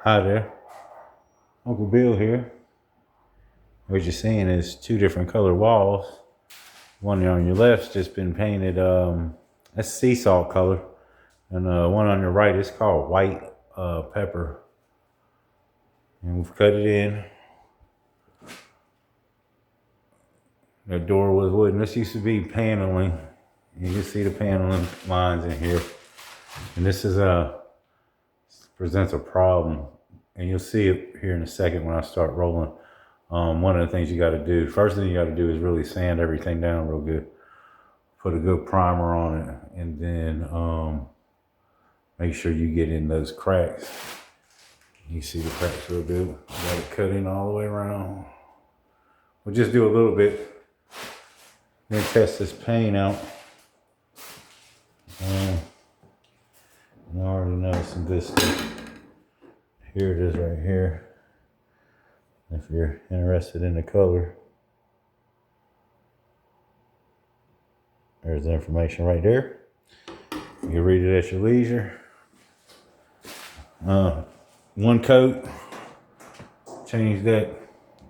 Hi there, Uncle Bill here. What you're seeing is two different color walls. One on your left's just been painted, that's sea salt color. And one on your right is called white pepper. And we've cut it in. The door was wooden. This used to be paneling. You can see the paneling lines in here. And this is presents a problem. And you'll see it here in a second when I start rolling. One of the things you got to do, first thing you got to do is really sand everything down real good. Put a good primer on it, and then make sure you get in those cracks. You see the cracks real good. Got it cut in all the way around. We'll just do a little bit. Then test this paint out. I already know some good stuff. Here it is right here. If you're interested in the color, there's the information right there. You can read it at your leisure. One coat, change that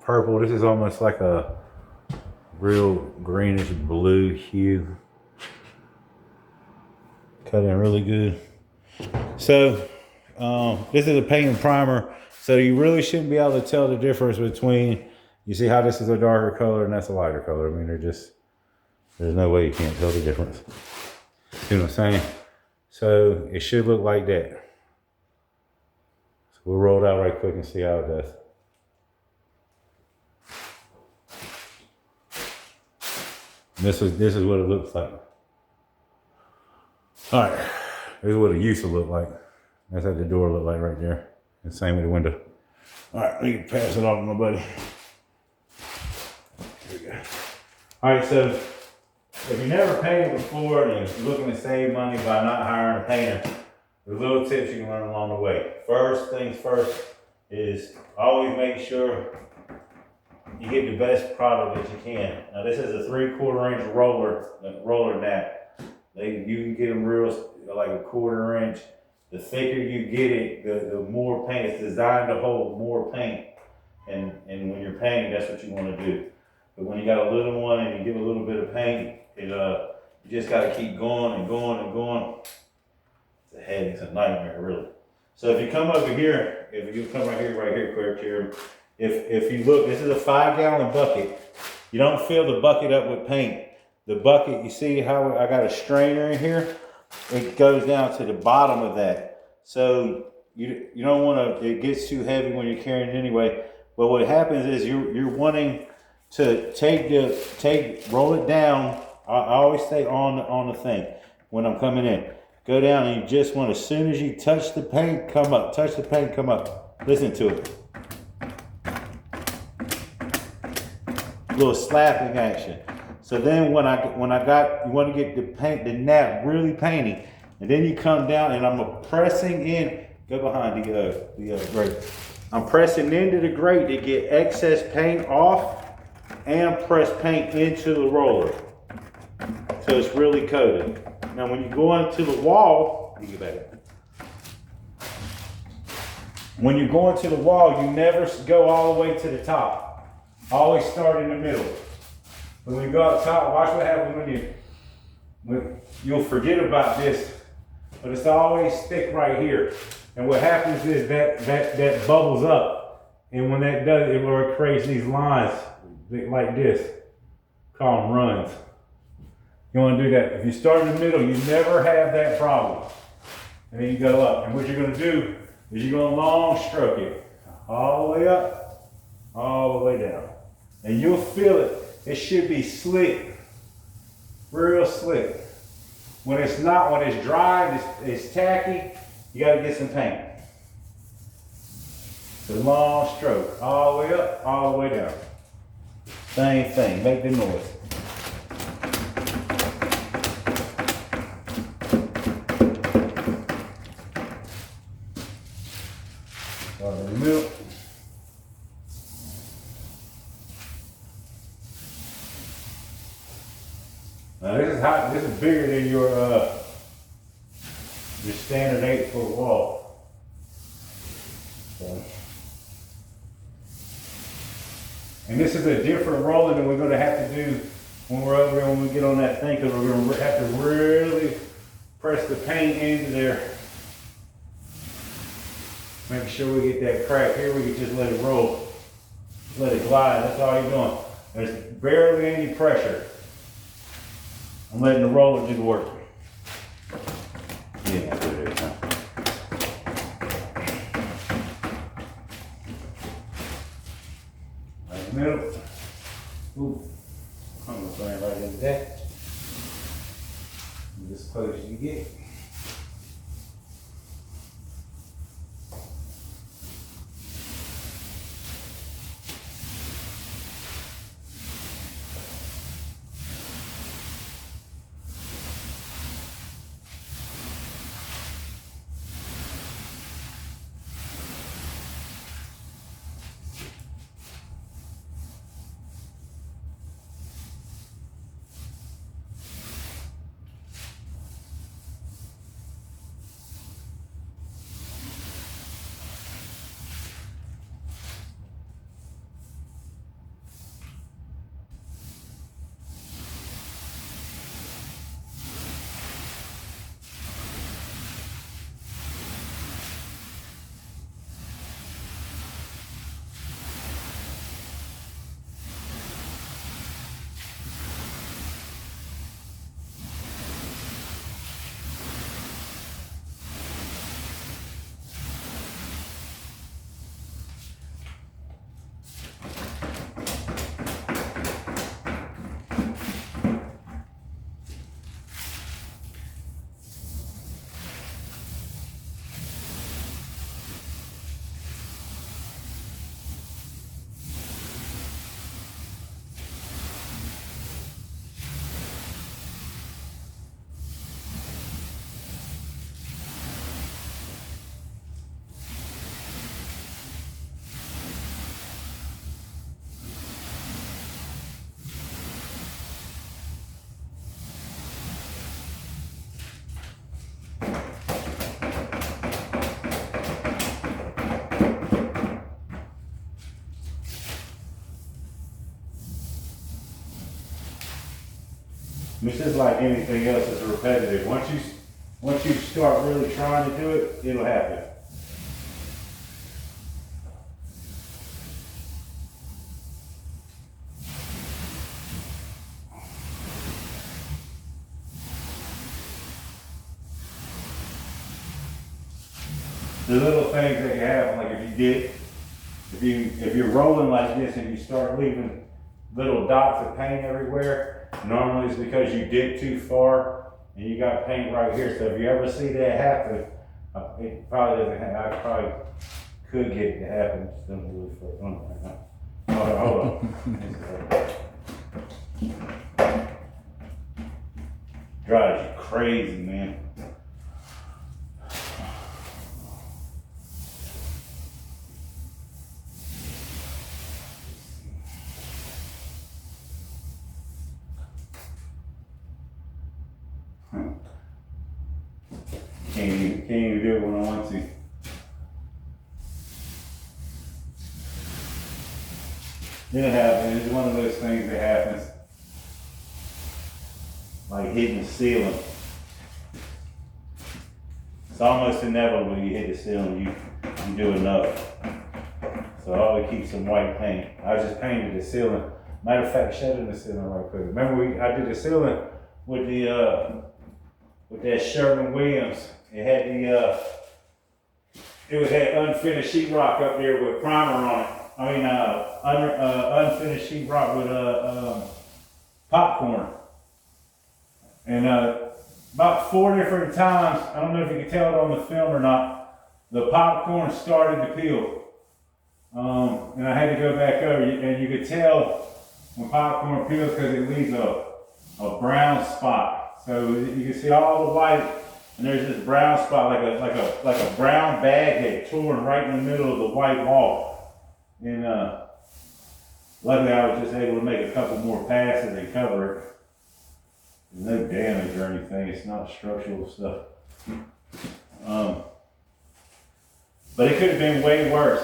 purple. This is almost like a real greenish blue hue. Cut in really good. So this is a paint and primer. So you really shouldn't be able to tell the difference between, you see how this is a darker color and that's a lighter color. I mean, there's no way you can't tell the difference. You know what I'm saying? So it should look like that. So we'll roll it out right quick and see how it does. And this is what it looks like. All right, this is what it used to look like. That's what the door looked like right there. And same with the window. All right, let me pass it off to my buddy. Here we go. All right, so if you never painted before and you're looking to save money by not hiring a painter, there's little tips you can learn along the way. First things first is always make sure you get the best product that you can. Now this is a 3/4 inch roller nap. You can get them real like a 1/4 inch. The thicker you get it, the more paint. It's designed to hold more paint. And when you're painting, that's what you want to do. But when you got a little one and you give a little bit of paint, you just got to keep going and going and going. It's a headache, it's a nightmare, really. So if you come over here, if you come right here, quick here. If you look, this is a 5-gallon bucket. You don't fill the bucket up with paint. The bucket, you see how I got a strainer in here? It goes down to the bottom of that. So you don't want to, it gets too heavy when you're carrying it anyway. But what happens is you're wanting to roll it down. I always stay on the thing when I'm coming in. Go down and you just want, as soon as you touch the paint, come up. Touch the paint, come up. Listen to it. Little slapping action. So then you want to get the nap really painting, and then you come down and I'm pressing in, go behind the grate. I'm pressing into the grate to get excess paint off and press paint into the roller. So it's really coated. Now when you go into the wall, you get back. When you go into the wall, you never go all the way to the top. Always start in the middle. When you go up top, watch what happens when you'll forget about this, but it's always thick right here. And what happens is that bubbles up. And when that does, it creates these lines like this. Call them runs. You want to do that. If you start in the middle, you never have that problem. And then you go up. And what you're going to do is you're going to long stroke it. All the way up, all the way down. And you'll feel it. It should be slick, real slick. When it's not, when it's dry, it's tacky, you gotta get some paint. The long stroke, all the way up, all the way down. Same thing, make the noise. Start in the middle. Now this is bigger than your standard 8-foot wall. So. And this is a different roller than we're going to have to do when we're over there, when we get on that thing, because we're going to have to really press the paint into there. Make sure we get that crack. Here we can just let it roll. Just let it glide. That's all you're doing. There's barely any pressure. I'm letting the roller do the work. Yeah, I'll do it every time. Right in the middle. Ooh. I'm going to bring right into that. As close as you get. It's just like anything else, it's repetitive. Once you start really trying to do it, it'll happen. The little things that can happen, like if you're rolling like this and you start leaving little dots of paint everywhere, normally it's because you did too far and you got paint right here. So if you ever see that happen, it probably doesn't happen. I probably could get it to happen. Just don't do it for fun right now. Hold on. Drives you crazy, man. Can't even do it when I want to. It happens. It's one of those things that happens. Like hitting the ceiling. It's almost inevitable you hit the ceiling, you do enough. So I always keep some white paint. I just painted the ceiling. Matter of fact, shut in the ceiling right quick. Remember I did the ceiling with with that Sherwin-Williams. It had it had unfinished sheetrock up there with primer on it. I mean, unfinished sheetrock with popcorn. And about 4 different times, I don't know if you can tell it on the film or not, the popcorn started to peel. And I had to go back over, and you could tell when popcorn peels because it leaves a brown spot. So you can see all the white, and there's this brown spot, like a brown bag had torn right in the middle of the white wall. And luckily I was just able to make a couple more passes and cover it. There's no damage or anything. It's not structural stuff. But it could have been way worse.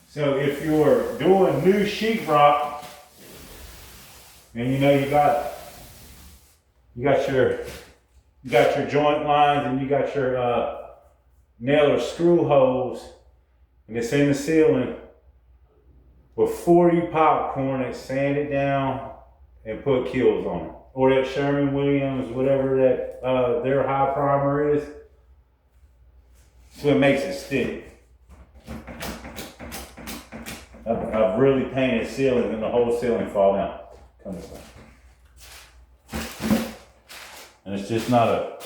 So if you're doing new sheetrock, and you know you got your joint lines and you got your nail or screw holes, and it's in the ceiling, before you popcorn it, sand it down and put kills on it. Or that Sherwin-Williams, whatever that their high primer is. So it makes it stick. I've really painted ceilings and the whole ceiling fall down. Come this way. And it's just not a.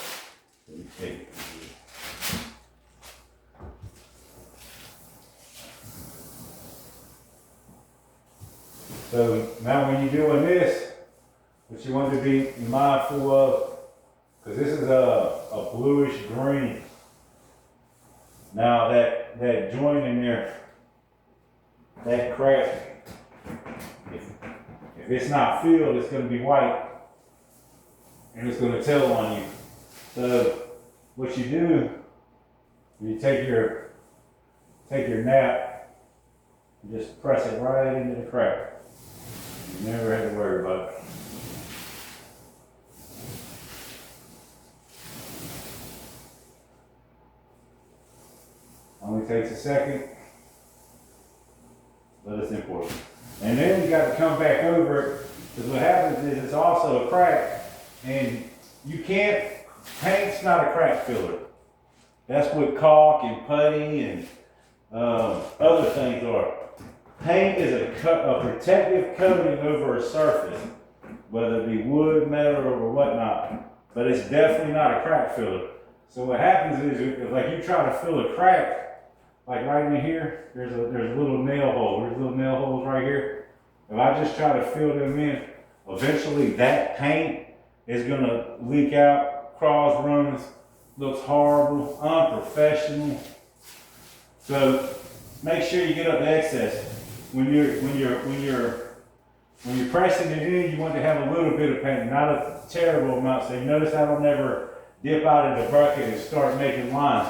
So now when you're doing this, what you want to be mindful of, because this is a bluish green. Now that joint in there, that crack, if it's not filled, it's going to be white, and it's going to tell on you. So what you do, you take your nap, and just press it right into the crack. You never have to worry about it. Only takes a second, but it's important. And then you got to come back over it, because what happens is it's also a crack, and you can't, paint's not a crack filler. That's what caulk and putty and other things are. Paint is a protective coating over a surface, whether it be wood, metal, or whatnot, but it's definitely not a crack filler. So what happens is, like you try to fill a crack, like right in here, there's a little nail hole. There's little nail holes right here. If I just try to fill them in, eventually that paint is gonna leak out, cross runs, looks horrible, unprofessional. So make sure you get up the excess. When you're pressing it in, you want to have a little bit of paint, not a terrible amount. So you notice I don't ever dip out of the bucket and start making lines.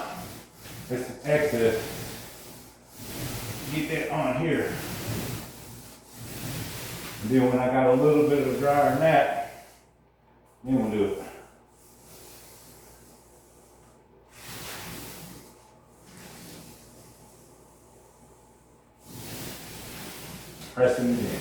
It's excess. Get that on here. And then when I got a little bit of a drier nap, then we'll do it. Pressing it in.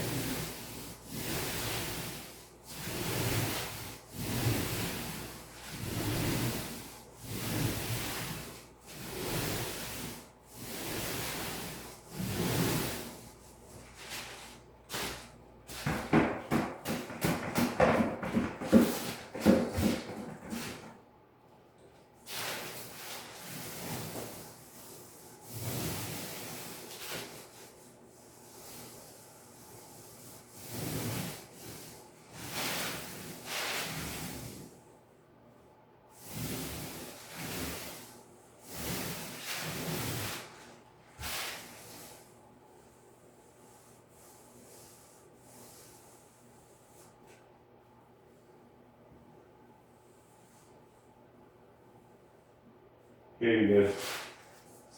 Here you go.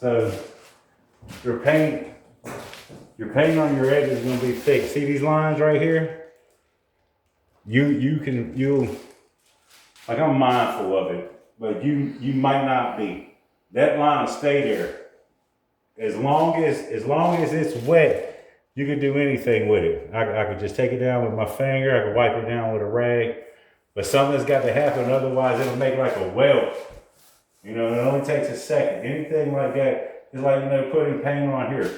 So your paint on your edge is going to be thick. See these lines right here? You'll like, I'm mindful of it, but you might not be. That line will stay there. As long as it's wet, you can do anything with it. I could just take it down with my finger. I could wipe it down with a rag. But something's got to happen, otherwise it'll make like a welt. You know, it only takes a second. Anything like that is like, putting paint on here.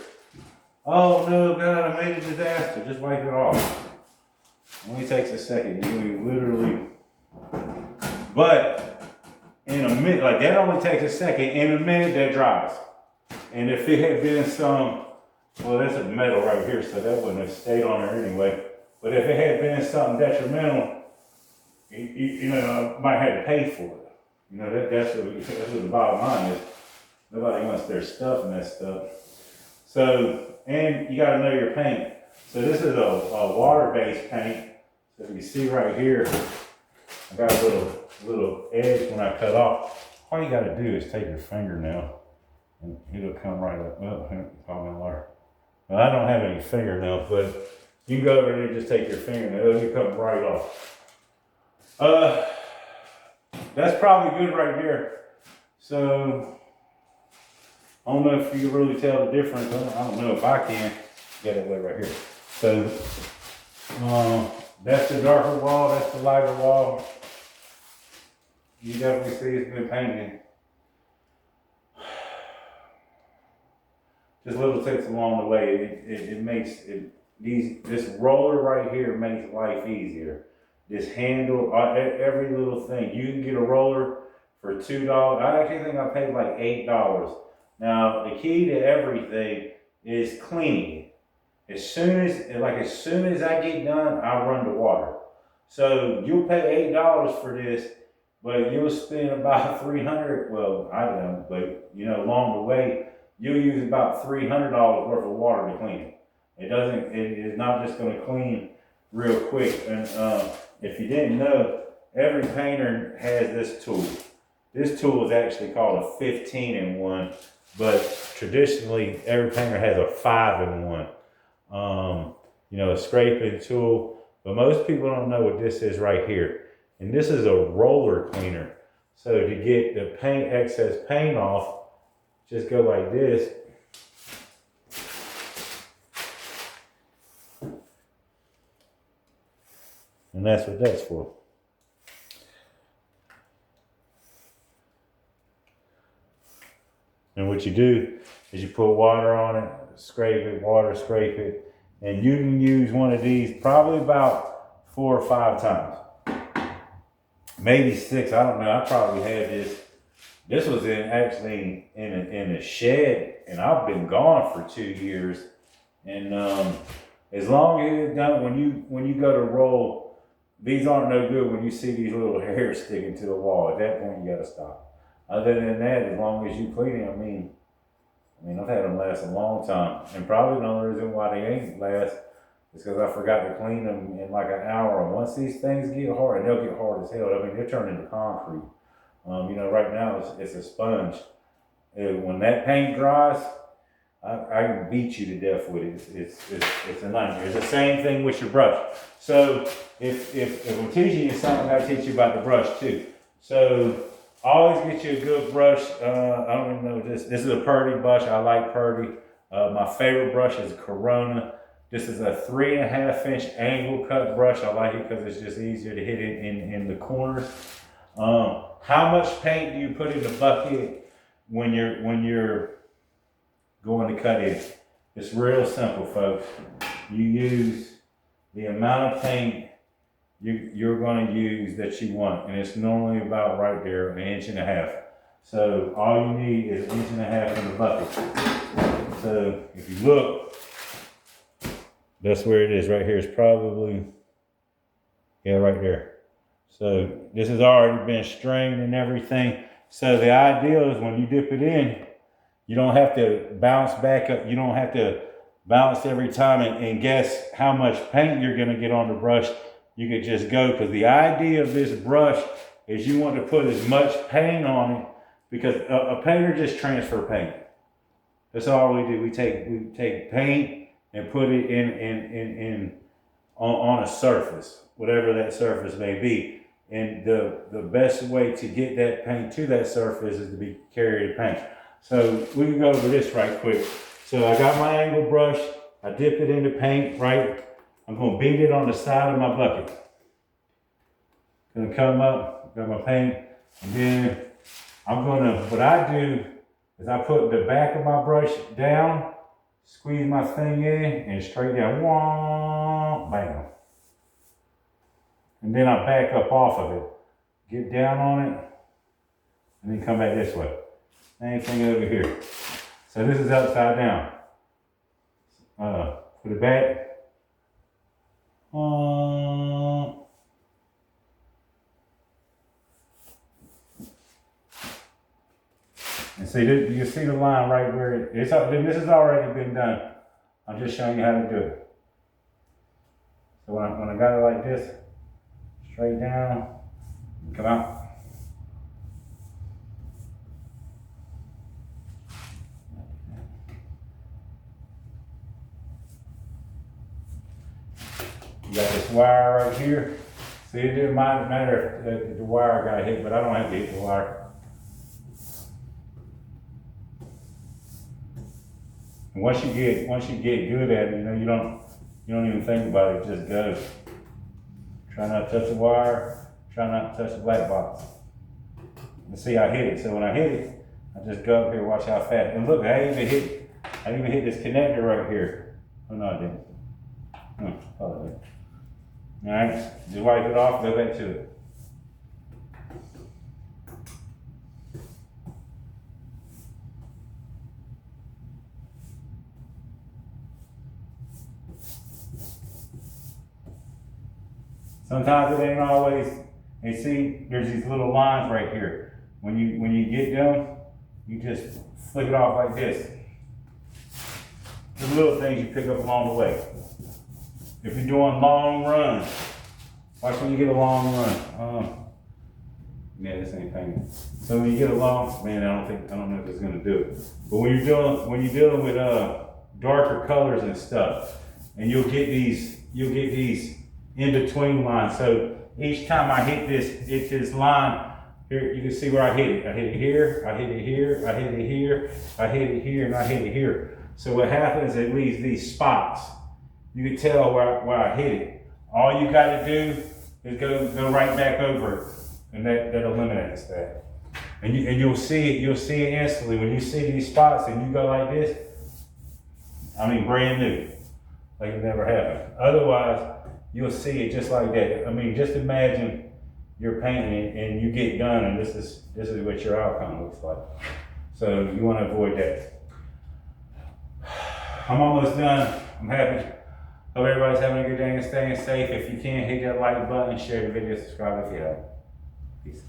Oh no, God, I made a disaster. Just wipe it off. It only takes a second. You literally. But in a minute, like that only takes a second. In a minute, that dries. And if it had been well, that's a metal right here, so that wouldn't have stayed on there anyway. But if it had been something detrimental, I might have to pay for it. That's what the bottom line is. Nobody wants their stuff messed up. So, and you got to know your paint. So this is a water-based paint. So you see right here, I got a little edge when I cut off. All you got to do is take your fingernail and it'll come right up. Well, it's all gonna learn. Well, I don't have any fingernails, but you can go over there and just take your fingernail, it'll come right off. That's probably good right there. So, I don't know if you can really tell the difference. I don't know if I can. Get it right here. So, that's the darker wall, that's the lighter wall. You definitely see it's been painted. Just little tips along the way. It makes this roller right here makes life easier. This handle, every little thing. You can get a roller for $2. I actually think I paid like $8. Now the key to everything is cleaning. As soon as I get done, I run the water. So you'll pay $8 for this, but you'll spend about $300. Well, I don't, but along the way, you'll use about $300 worth of water to clean it. It is not just going to clean real quick. And if you didn't know, every painter has this tool. This tool is actually called a 15-in-1, but traditionally every painter has a 5-in-1. A scraping tool, but most people don't know what this is right here. And this is a roller cleaner. So to get the excess paint off, just go like this. And that's what that's for. And what you do is you put water on it, scrape it, and you can use one of these probably about 4 or 5 times. Maybe 6, I don't know. I probably had this. This was actually in a shed, and I've been gone for 2 years. And as long as it's done, when you go to roll, these aren't no good when you see these little hairs sticking to the wall. At that point, you got to stop. Other than that, as long as you clean it, I mean, I've had them last a long time. And probably the only reason why they ain't last is because I forgot to clean them in like an hour. And once these things get hard, and they'll get hard as hell. I mean, they're turning into concrete. Right now it's a sponge. When that paint dries, I can beat you to death with it. It's a nightmare. It's the same thing with your brush. So if I'm teaching you something, I teach you about the brush too. So always get you a good brush. I don't even know this. This is a Purdy brush. I like Purdy. My favorite brush is Corona. This is a 3.5-inch angle cut brush. I like it because it's just easier to hit it in the corners. How much paint do you put in the bucket when you're going to cut it? It's real simple, folks. You use the amount of paint you're going to use that you want, and it's normally about right there, 1.5 inches. So all you need is 1.5 inches in the bucket. So if you look, that's where it is right here. It's probably, right there. So this has already been strained and everything. So the idea is when you dip it in, you don't have to bounce back up. You don't have to bounce every time and guess how much paint you're going to get on the brush. You could just go, because the idea of this brush is you want to put as much paint on it, because a painter just transfer paint. That's all we do. We take paint and put it on a surface, whatever that surface may be. And the best way to get that paint to that surface is to be carried paint. So we can go over this right quick. So I got my angle brush. I dip it into paint, right? I'm going to beat it on the side of my bucket. Going to come up, got my paint, and then what I do is I put the back of my brush down, squeeze my thing in, and straight down, wah, bam. And then I back up off of it, get down on it, and then come back this way. Same thing over here. So this is upside down. Put it back. And see, you can see the line right where this has already been done. I'm just showing you how to do it. So when I got it like this, straight down, come out. You got this wire right here. See, it didn't matter if the wire got hit, but I don't have to hit the wire. And once you get good at it, you don't even think about it. It just goes. Try not to touch the wire. Try not to touch the black box. And see, I hit it. So when I hit it, I just go up here, watch how fast. And look, I even hit this connector right here. Oh no, I didn't. Probably didn't. All right, just wipe it off, go back to it. Sometimes it ain't always, and see, there's these little lines right here. When you get done, you just flick it off like this. The little things you pick up along the way. If you're doing long runs, watch when you get a long run. Yeah, this ain't painted. So when you get a long, man, I don't know if it's gonna do it. But when you're dealing with darker colors and stuff, and you'll get these in between lines. So each time I hit this line, here you can see where I hit it. I hit it here, I hit it here, I hit it here, I hit it here, and I hit it here. So what happens, it leaves these spots. You can tell where I hit it. All you got to do is go right back over it, and that eliminates that. And you'll see it instantly when you see these spots and you go like this. I mean, brand new, like it never happened. Otherwise, you'll see it just like that. I mean, just imagine you're painting and you get done, and this is what your outcome looks like. So you want to avoid that. I'm almost done. I'm happy. Hope everybody's having a good day and staying safe. If you can, hit that like button, share the video, subscribe if you have. Peace.